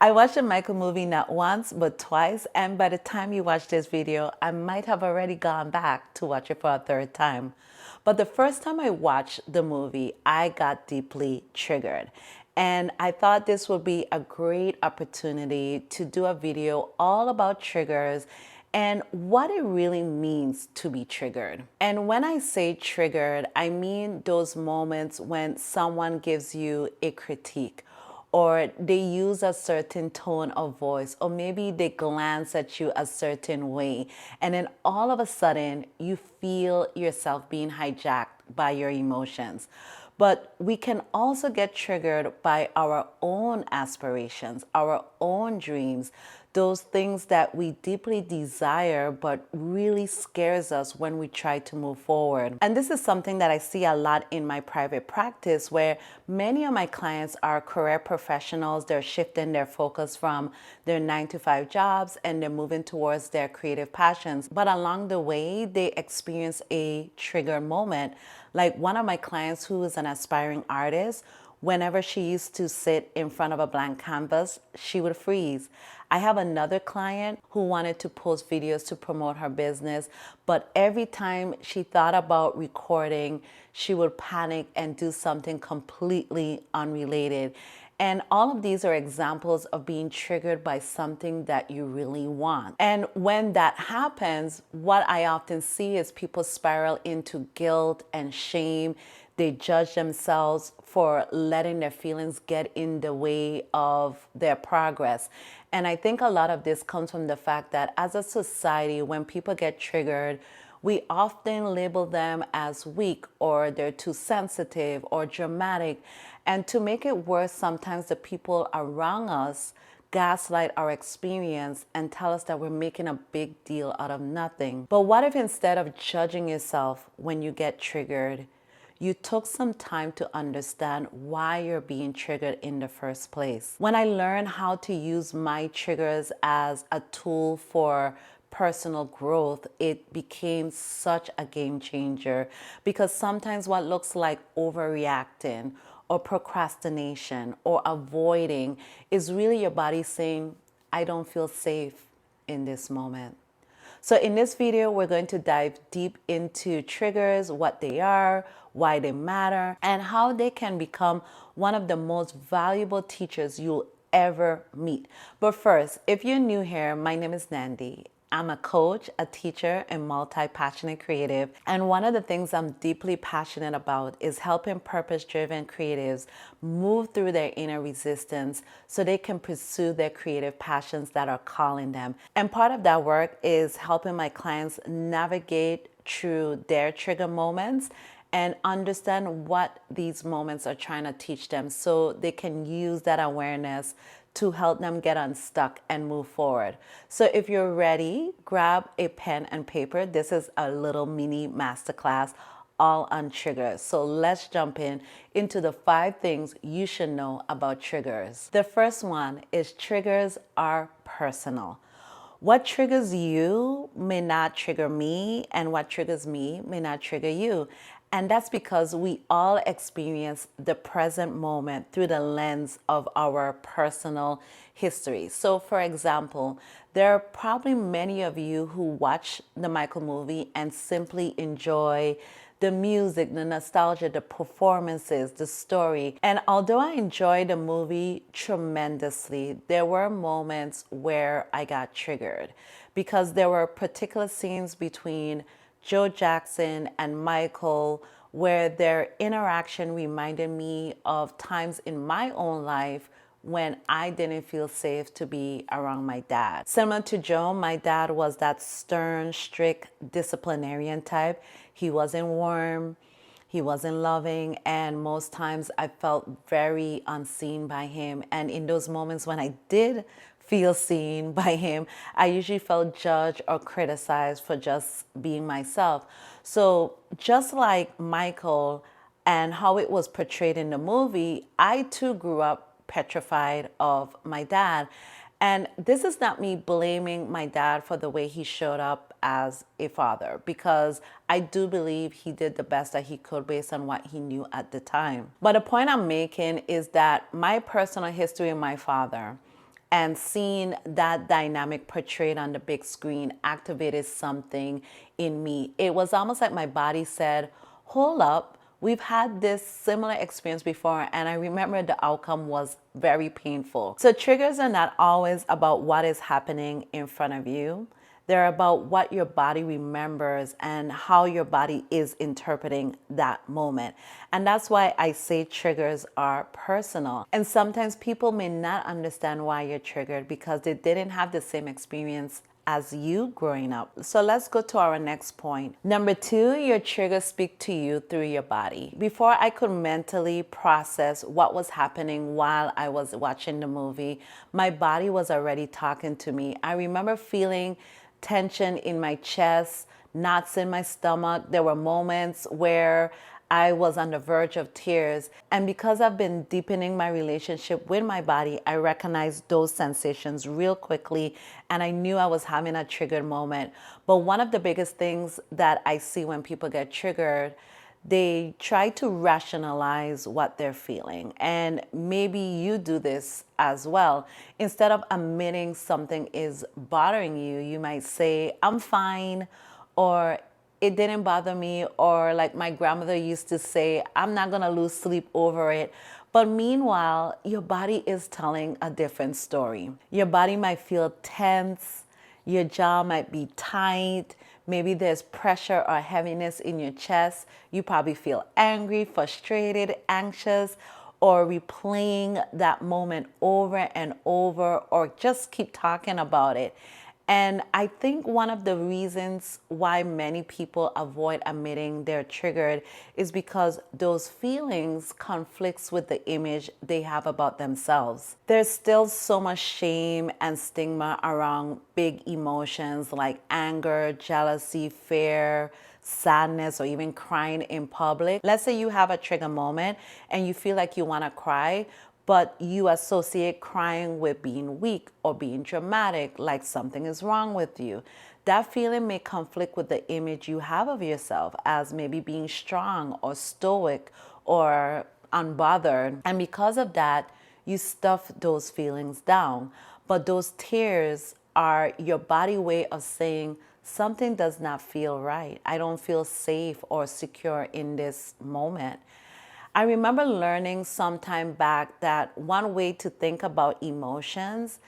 I watched the Michael movie not once, but twice, and by the time you watch this video, I might have already gone back to watch it for a third time. But the first time I watched the movie, I got deeply triggered. And I thought this would be a great opportunity to do a video all about triggers and what it really means to be triggered. And when I say triggered, I mean those moments when someone gives you a critique, or they use a certain tone of voice, or maybe they glance at you a certain way, and then all of a sudden you feel yourself being hijacked by your emotions. But we can also get triggered by our own aspirations, our own dreams, those things that we deeply desire but really scares us when we try to move forward. And this is something that I see a lot in my private practice, where many of my clients are career professionals. They're shifting their focus from their 9-to-5 jobs and they're moving towards their creative passions. But along the way, they experience a trigger moment. Like one of my clients who is an aspiring artist, whenever she used to sit in front of a blank canvas, she would freeze. I have another client who wanted to post videos to promote her business, but every time she thought about recording, she would panic and do something completely unrelated. And all of these are examples of being triggered by something that you really want. And when that happens, what I often see is people spiral into guilt and shame. They judge themselves for letting their feelings get in the way of their progress. And I think a lot of this comes from the fact that as a society, when people get triggered, we often label them as weak, or they're too sensitive or dramatic. And to make it worse, sometimes the people around us gaslight our experience and tell us that we're making a big deal out of nothing. But what if instead of judging yourself when you get triggered, you took some time to understand why you're being triggered in the first place? When I learned how to use my triggers as a tool for personal growth, it became such a game changer, because sometimes what looks like overreacting or procrastination or avoiding is really your body saying, I don't feel safe in this moment. So in this video, we're going to dive deep into triggers, what they are, why they matter, and how they can become one of the most valuable teachers you'll ever meet. But first, if you're new here, my name is Nandi. I'm a coach, a teacher, and multi-passionate creative. And one of the things I'm deeply passionate about is helping purpose-driven creatives move through their inner resistance so they can pursue their creative passions that are calling them. And part of that work is helping my clients navigate through their trigger moments and understand what these moments are trying to teach them, so they can use that awareness to help them get unstuck and move forward. So if you're ready, grab a pen and paper. This is a little mini masterclass all on triggers. So let's jump into the 5 things you should know about triggers. The first one is triggers are personal. What triggers you may not trigger me, and what triggers me may not trigger you. And that's because we all experience the present moment through the lens of our personal history. So for example, there are probably many of you who watch the Michael movie and simply enjoy the music, the nostalgia, the performances, the story. And although I enjoyed the movie tremendously, there were moments where I got triggered, because there were particular scenes between Joe Jackson and Michael where their interaction reminded me of times in my own life when I didn't feel safe to be around my dad. Similar to Joe, my dad was that stern, strict disciplinarian type. He wasn't warm, he wasn't loving, and most times I felt very unseen by him. And in those moments when I did feel seen by him, I usually felt judged or criticized for just being myself. So just like Michael and how it was portrayed in the movie, I too grew up petrified of my dad. And this is not me blaming my dad for the way he showed up as a father, because I do believe he did the best that he could based on what he knew at the time. But the point I'm making is that my personal history with my father And seeing that dynamic portrayed on the big screen activated something in me. It was almost like my body said, hold up, we've had this similar experience before, and I remember the outcome was very painful. So triggers are not always about what is happening in front of you. They're about what your body remembers and how your body is interpreting that moment. And that's why I say triggers are personal. And sometimes people may not understand why you're triggered because they didn't have the same experience as you growing up. So let's go to our next point. Number 2, your triggers speak to you through your body. Before I could mentally process what was happening while I was watching the movie, my body was already talking to me. I remember feeling tension in my chest, knots in my stomach. There were moments where I was on the verge of tears. And because I've been deepening my relationship with my body, I recognized those sensations real quickly, and I knew I was having a triggered moment. But one of the biggest things that I see when people get triggered, they try to rationalize what they're feeling. And maybe you do this as well. Instead of admitting something is bothering you, you might say, I'm fine, or it didn't bother me, or like my grandmother used to say, I'm not gonna lose sleep over it. But meanwhile, your body is telling a different story. Your body might feel tense, your jaw might be tight, maybe there's pressure or heaviness in your chest. You probably feel angry, frustrated, anxious, or replaying that moment over and over, or just keep talking about it. And I think one of the reasons why many people avoid admitting they're triggered is because those feelings conflicts with the image they have about themselves. There's still so much shame and stigma around big emotions like anger, jealousy, fear, sadness, or even crying in public. Let's say you have a trigger moment and you feel like you want to cry, but you associate crying with being weak or being dramatic, like something is wrong with you. That feeling may conflict with the image you have of yourself as maybe being strong or stoic or unbothered. And because of that, you stuff those feelings down. But those tears are your body way of saying, something does not feel right. I don't feel safe or secure in this moment. I remember learning some time back that one way to think about emotions,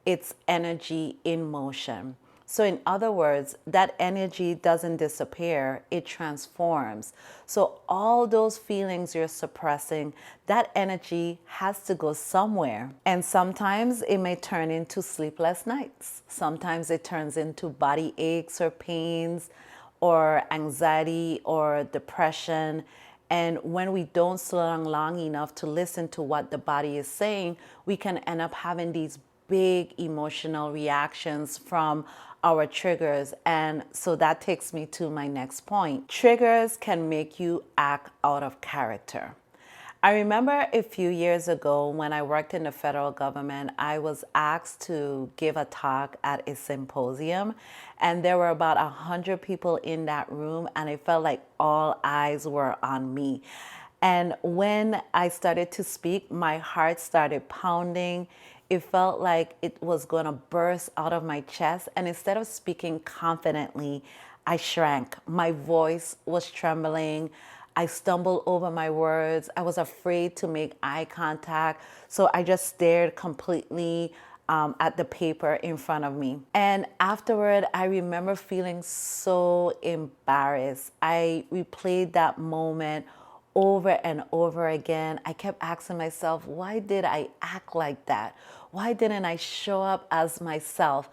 it's energy in motion. So in other words, that energy doesn't disappear, it transforms. So all those feelings you're suppressing, that energy has to go somewhere. And sometimes it may turn into sleepless nights. Sometimes it turns into body aches or pains or anxiety or depression. And when we don't slow down long enough to listen to what the body is saying, we can end up having these big emotional reactions from our triggers. And so that takes me to my next point. Triggers can make you act out of character. I remember a few years ago when I worked in the federal government, I was asked to give a talk at a symposium, and there were about 100 people in that room, and it felt like all eyes were on me. And when I started to speak, my heart started pounding. It felt like it was going to burst out of my chest, and instead of speaking confidently, I shrank. My voice was trembling. I stumbled over my words. I was afraid to make eye contact. So I just stared completely at the paper in front of me. And afterward, I remember feeling so embarrassed. I replayed that moment over and over again. I kept asking myself, why did I act like that? Why didn't I show up as myself?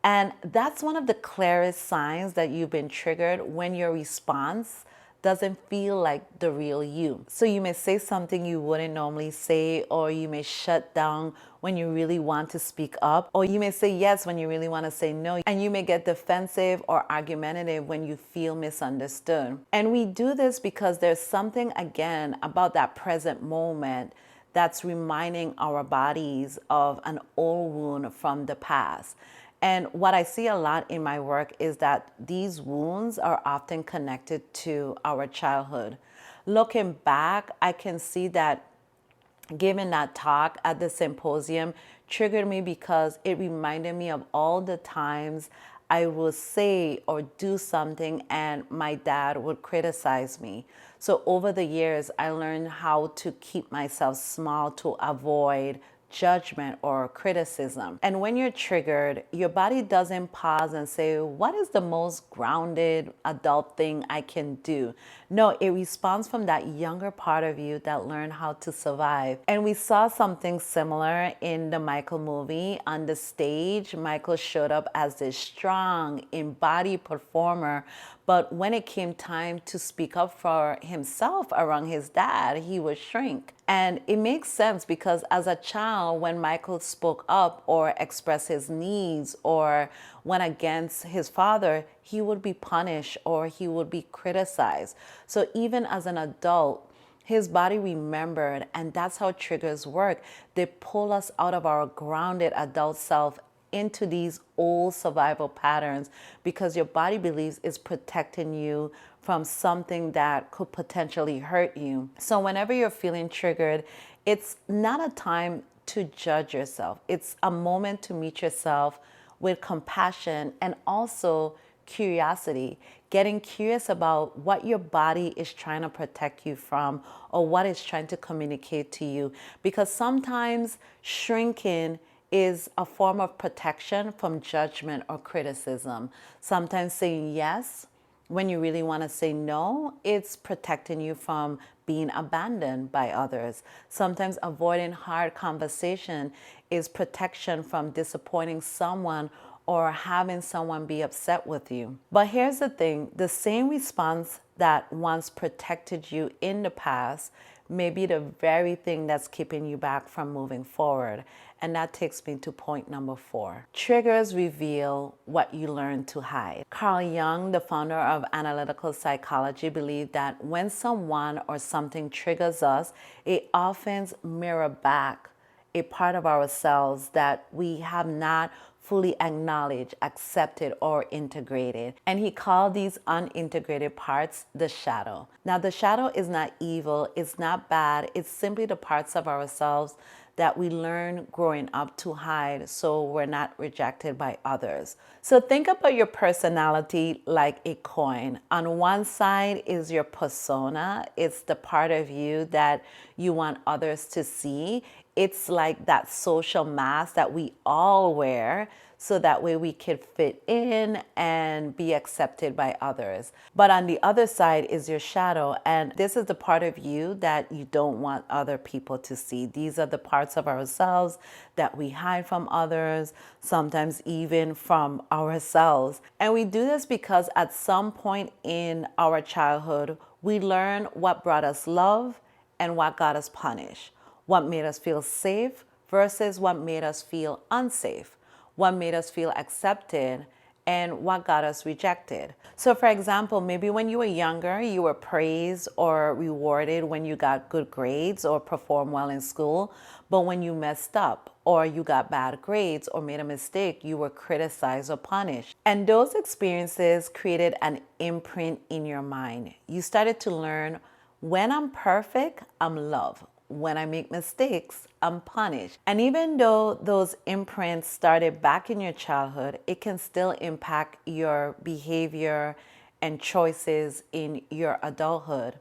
And that's one of the clearest signs that you've been triggered, when your response doesn't feel like the real you. So you may say something you wouldn't normally say, or you may shut down when you really want to speak up, or you may say yes when you really want to say no, and you may get defensive or argumentative when you feel misunderstood. And we do this because there's something, again, about that present moment that's reminding our bodies of an old wound from the past. And what I see a lot in my work is that these wounds are often connected to our childhood. Looking back, I can see that giving that talk at the symposium triggered me because it reminded me of all the times I would say or do something and my dad would criticize me. So over the years, I learned how to keep myself small to avoid judgment or criticism. And when you're triggered, your body doesn't pause and say, what is the most grounded adult thing I can do? No, it responds from that younger part of you that learned how to survive. And we saw something similar in the Michael movie. On the stage, Michael showed up as this strong, embodied performer. But when it came time to speak up for himself around his dad, he would shrink. And it makes sense because as a child, when Michael spoke up or expressed his needs or went against his father, he would be punished or he would be criticized. So even as an adult, his body remembered, and that's how triggers work. They pull us out of our grounded adult self into these old survival patterns because your body believes it's protecting you from something that could potentially hurt you. So whenever you're feeling triggered, it's not a time to judge yourself. It's a moment to meet yourself with compassion and also curiosity, getting curious about what your body is trying to protect you from or what it's trying to communicate to you. Because sometimes shrinking is a form of protection from judgment or criticism. Sometimes saying yes when you really want to say no, it's protecting you from being abandoned by others. Sometimes avoiding hard conversation is protection from disappointing someone or having someone be upset with you. But here's the thing, the same response that once protected you in the past may be the very thing that's keeping you back from moving forward. And that takes me to point number 4. Triggers reveal what you learn to hide. Carl Jung, the founder of analytical psychology, believed that when someone or something triggers us, it often mirrors back a part of ourselves that we have not fully acknowledged, accepted, or integrated. And he called these unintegrated parts the shadow. Now, the shadow is not evil, it's not bad, it's simply the parts of ourselves that we learn growing up to hide so we're not rejected by others. So think about your personality like a coin. On one side is your persona. It's the part of you that you want others to see. It's like that social mask that we all wear so that way we could fit in and be accepted by others. But on the other side is your shadow, and this is the part of you that you don't want other people to see. These are the parts of ourselves that we hide from others, sometimes even from ourselves. And we do this because at some point in our childhood, we learn what brought us love and what got us punished, what made us feel safe versus what made us feel unsafe, what made us feel accepted and what got us rejected. So for example, maybe when you were younger, you were praised or rewarded when you got good grades or performed well in school. But when you messed up or you got bad grades or made a mistake, you were criticized or punished. And those experiences created an imprint in your mind. You started to learn, when I'm perfect, I'm loved. When I make mistakes, I'm punished. And even though those imprints started back in your childhood, it can still impact your behavior and choices in your adulthood.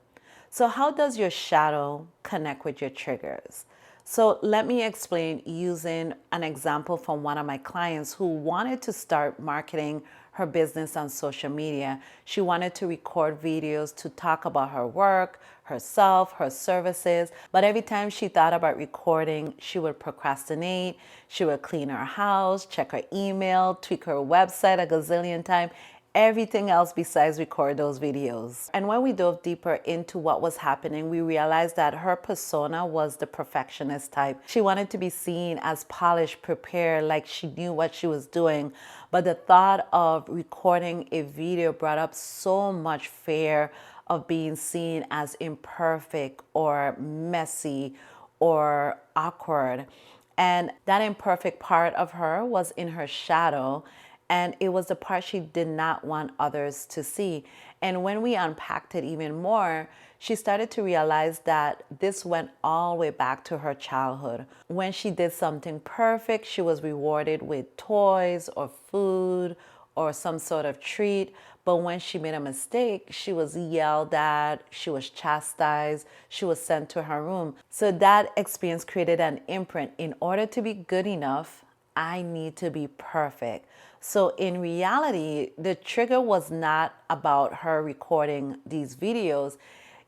So how does your shadow connect with your triggers? So let me explain using an example from one of my clients who wanted to start marketing her business on social media. She wanted to record videos to talk about her work, herself, her services, but every time she thought about recording, she would procrastinate. She would clean her house, check her email, tweak her website a gazillion times, everything else besides record those videos. And when we dove deeper into what was happening, we realized that her persona was the perfectionist type. She wanted to be seen as polished, prepared, like she knew what she was doing. But the thought of recording a video brought up so much fear of being seen as imperfect or messy or awkward. And that imperfect part of her was in her shadow. And it was the part she did not want others to see. And when we unpacked it even more, she started to realize that this went all the way back to her childhood. When she did something perfect, she was rewarded with toys or food or some sort of treat. But when she made a mistake, she was yelled at, she was chastised, she was sent to her room. So that experience created an imprint. In order to be good enough, I need to be perfect. So in reality, the trigger was not about her recording these videos.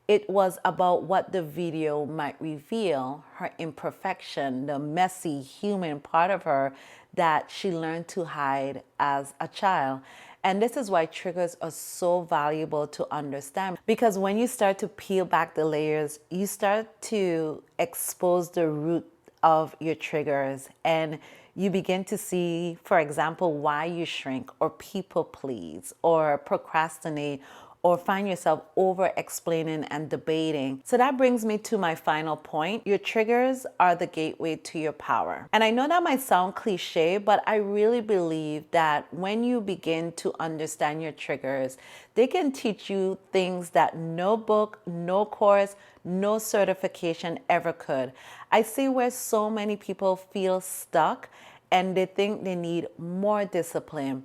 It was about what the video might reveal, her imperfection, the messy human part of her that she learned to hide as a child. And this is why triggers are so valuable to understand, because when you start to peel back the layers, you start to expose the root of your triggers, and you begin to see, for example, why you shrink or people please or procrastinate or find yourself over explaining and debating. So that brings me to my final point. Your triggers are the gateway to your power. And I know that might sound cliche, but I really believe that when you begin to understand your triggers, they can teach you things that no book, no course, no certification ever could. I see where so many people feel stuck and they think they need more discipline,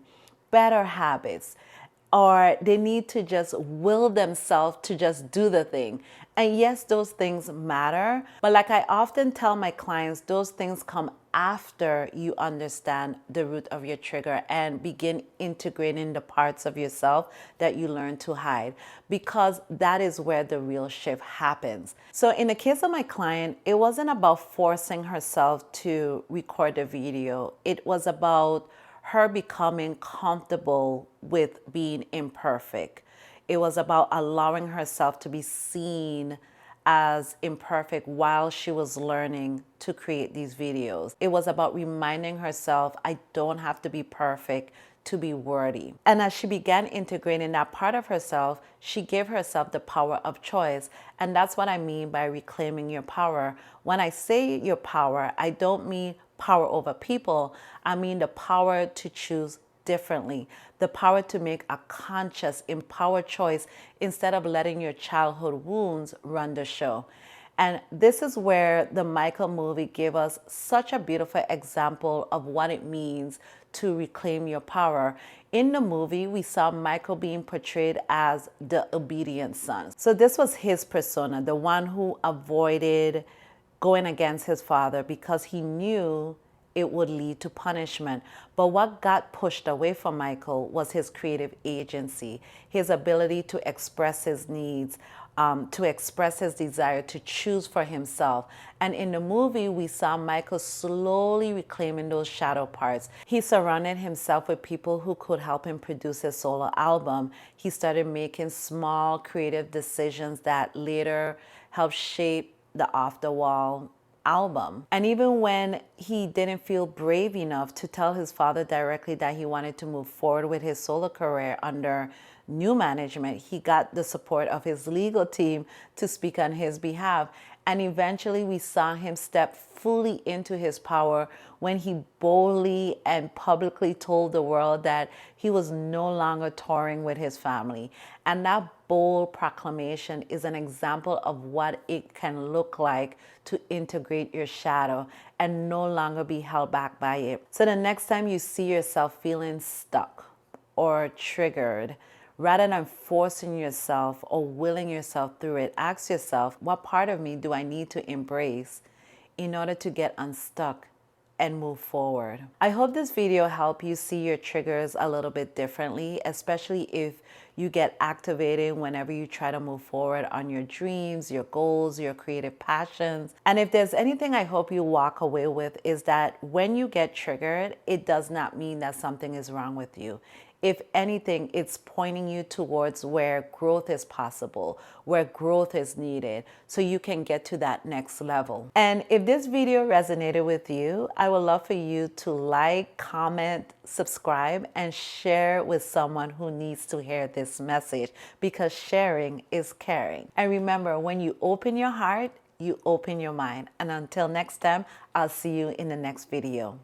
better habits, or they need to just will themselves to just do the thing. And yes, those things matter, but like I often tell my clients, those things come after you understand the root of your trigger and begin integrating the parts of yourself that you learn to hide, because that is where the real shift happens. So in the case of my client, it wasn't about forcing herself to record the video. It was about her becoming comfortable with being imperfect. It was about allowing herself to be seen as imperfect while she was learning to create these videos. It was about reminding herself, I don't have to be perfect to be worthy. And as she began integrating that part of herself, she gave herself the power of choice. And that's what I mean by reclaiming your power. When I say your power, I don't mean power over people. I mean the power to choose differently, the power to make a conscious, empowered choice instead of letting your childhood wounds run the show. And this is where the Michael movie gave us such a beautiful example of what it means to reclaim your power. In the movie, we saw Michael being portrayed as the obedient son. So this was his persona, the one who avoided going against his father because he knew it would lead to punishment. But what got pushed away from Michael was his creative agency, his ability to express his needs, to express his desire to choose for himself. And in the movie, we saw Michael slowly reclaiming those shadow parts. He surrounded himself with people who could help him produce his solo album. He started making small creative decisions that later helped shape the Off the Wall album. And even when he didn't feel brave enough to tell his father directly that he wanted to move forward with his solo career under new management, he got the support of his legal team to speak on his behalf. And eventually we saw him step fully into his power when he boldly and publicly told the world that he was no longer touring with his family. And that bold proclamation is an example of what it can look like to integrate your shadow and no longer be held back by it. So the next time you see yourself feeling stuck or triggered, rather than forcing yourself or willing yourself through it, ask yourself, what part of me do I need to embrace in order to get unstuck and move forward? I hope this video helped you see your triggers a little bit differently, especially if you get activated whenever you try to move forward on your dreams, your goals, your creative passions. And if there's anything I hope you walk away with, is that when you get triggered, it does not mean that something is wrong with you. If anything, it's pointing you towards where growth is possible, where growth is needed, so you can get to that next level. And if this video resonated with you, I would love for you to like, comment, subscribe, and share with someone who needs to hear this message, because sharing is caring. And remember, when you open your heart, you open your mind. And until next time, I'll see you in the next video.